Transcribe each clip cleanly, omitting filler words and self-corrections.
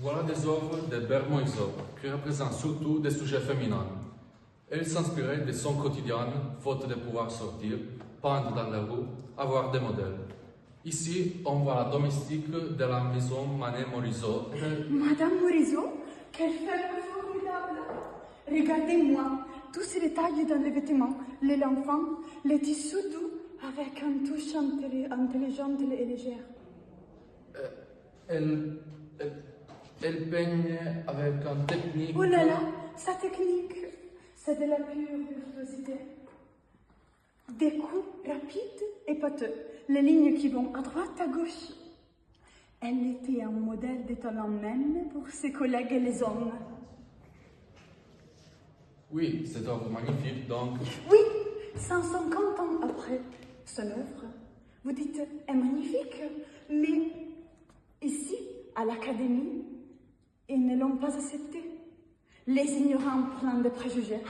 Voilà des œuvres de Bermoiseau qui représentent surtout des sujets féminins. Elle s'inspirait de son quotidien, faute de pouvoir sortir, peindre dans la rue, avoir des modèles. Ici, on voit la domestique de la maison Manet Morisot. Madame Morisot, quelle femme formidable! Regardez-moi, tous ces détails dans les vêtements, les l'enfant, les tissus doux, avec une touche intelligente et légère. Elle peigne avec une technique... Oh là là, sa technique, c'est de la pure virtuosité. Des coups rapides et pâteux, les lignes qui vont à droite, à gauche. Elle était un modèle de talent même pour ses collègues et les hommes. Oui, cette œuvre magnifique, donc... Oui, 150 ans après son œuvre, vous dites, est magnifique, mais ici, à l'Académie, ils ne l'ont pas accepté. Les ignorants pleins de préjugés.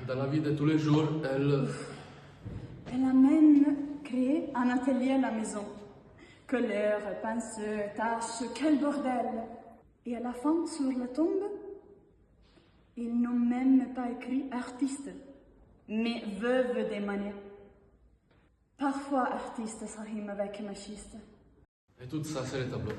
Dans la vie de tous les jours, elle... Elle a même créé un atelier à la maison. Couleurs, pinceaux, taches, quel bordel! Et à la fin, sur la tombe, ils n'ont même pas écrit artiste, mais veuve des Manet. Parfois, artiste, ça rime avec machiste. Et tout ça, c'est le tableau.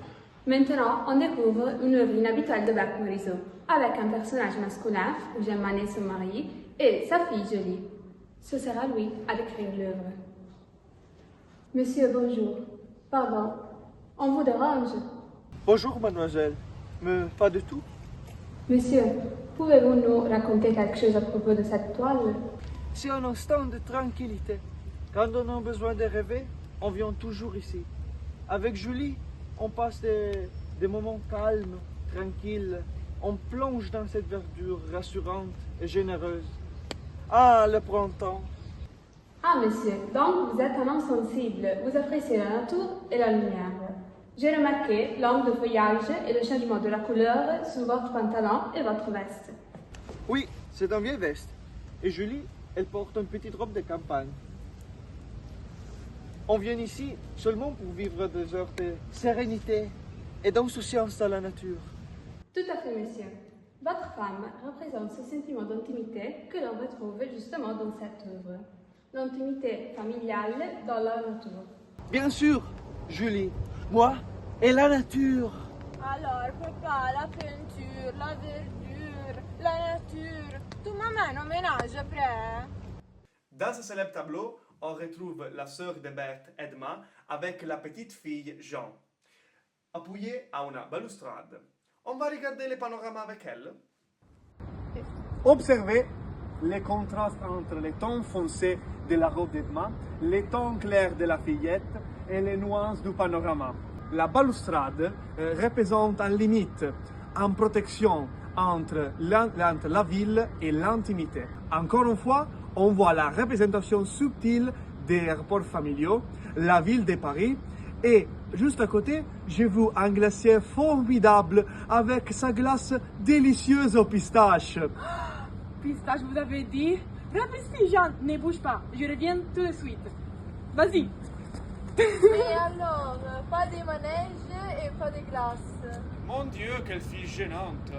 Maintenant, on découvre une œuvre inhabituelle de Berthe Morisot, avec un personnage masculin, Eugène Manet se marie, et sa fille Julie. Ce sera lui à décrire l'œuvre. Monsieur, bonjour. Pardon, on vous dérange? Bonjour, mademoiselle. Mais pas du tout. Monsieur, pouvez-vous nous raconter quelque chose à propos de cette toile? C'est un instant de tranquillité. Quand on a besoin de rêver, on vient toujours ici. Avec Julie, on passe des moments calmes, tranquilles. On plonge dans cette verdure rassurante et généreuse. Ah, le printemps! Ah, monsieur, donc vous êtes un homme sensible. Vous appréciez la nature et la lumière. J'ai remarqué l'angle de feuillage et le changement de la couleur sur votre pantalon et votre veste. Oui, c'est un vieille veste. Et Julie, elle porte une petite robe de campagne. On vient ici seulement pour vivre des heures de sérénité et d'insouciance dans la nature. Tout à fait, monsieur. Votre femme représente ce sentiment d'intimité que l'on retrouve justement dans cette œuvre. L'intimité familiale dans la nature. Bien sûr, Julie, moi et la nature. Alors, papa, la peinture, la verdure, la nature, tout m'amène au ménage après. Dans ce célèbre tableau, on retrouve la sœur de Berthe, Edma, avec la petite fille Jean, appuyée à une balustrade. On va regarder les panoramas avec elle. Observez les contrastes entre les tons foncés de la robe d'Edma, les tons clairs de la fillette et les nuances du panorama. La balustrade représente en limite, en protection entre la ville et l'intimité. Encore une fois, on voit la représentation subtile des rapports familiaux, la ville de Paris, et juste à côté, j'ai vu un glacier formidable avec sa glace délicieuse au pistache. Pistache, vous avez dit? Rapide, Jean, ne bouge pas, je reviens tout de suite. Vas-y. Et alors, pas de manège et pas de glace. Mon Dieu, quelle fille gênante!